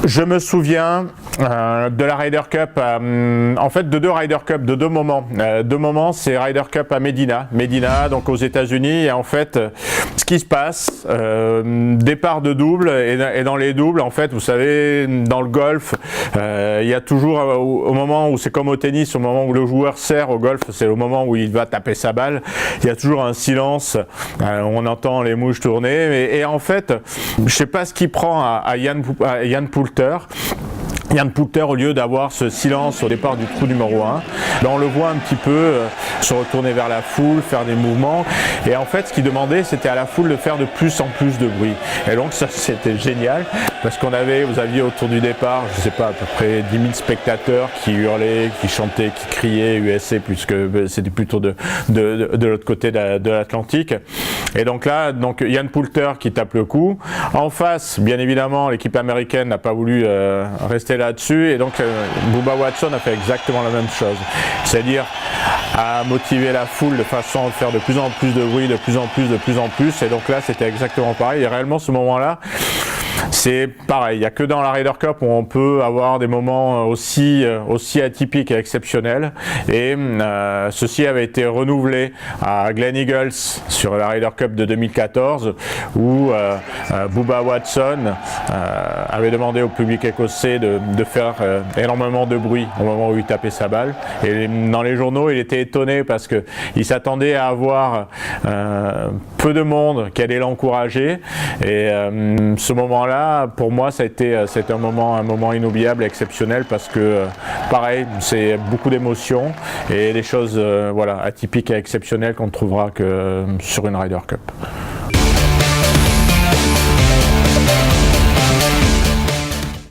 Je me souviens de la Ryder Cup, en fait de deux Ryder Cup, de deux moments. Deux moments, c'est Ryder Cup à Medina, donc aux États-Unis. Et en fait, ce qui se passe, départ de double, et dans les doubles, en fait, vous savez, dans le golf, il y a toujours, au moment où c'est comme au tennis, au moment où le joueur sert au golf, c'est au moment où il va taper sa balle, il y a toujours un silence, on entend les mouches tourner. Et en fait, je sais pas ce qui prend à Ian Poulter. Ian Poulter, au lieu d'avoir ce silence au départ du trou numéro 1, ben on le voit un petit peu se retourner vers la foule, faire des mouvements. Et en fait, ce qu'il demandait, c'était à la foule de faire de plus en plus de bruit. Et donc, ça, c'était génial, parce vous aviez autour du départ, je ne sais pas, à peu près 10 000 spectateurs qui hurlaient, qui chantaient, qui criaient USA, puisque c'était plutôt de l'autre côté de l'Atlantique. Et donc là, Ian Poulter qui tape le coup. En face, bien évidemment, l'équipe américaine n'a pas voulu rester là-dessus, et donc Bubba Watson a fait exactement la même chose, c'est-à-dire à motiver la foule de façon à faire de plus en plus de bruit, de plus en plus, et donc là c'était exactement pareil. Et réellement, ce moment-là, c'est pareil, il n'y a que dans la Ryder Cup où on peut avoir des moments aussi atypiques et exceptionnels, et ceci avait été renouvelé à Glen Eagles sur la Ryder Cup de 2014 où Bubba Watson avait demandé au public écossais de faire énormément de bruit au moment où il tapait sa balle, et dans les journaux il était étonné parce qu'il s'attendait à avoir peu de monde qui allait l'encourager, et ce moment-là, pour moi, ça a été un moment inoubliable et exceptionnel, parce que pareil, c'est beaucoup d'émotions et des choses atypiques et exceptionnelles qu'on ne trouvera que sur une Ryder Cup.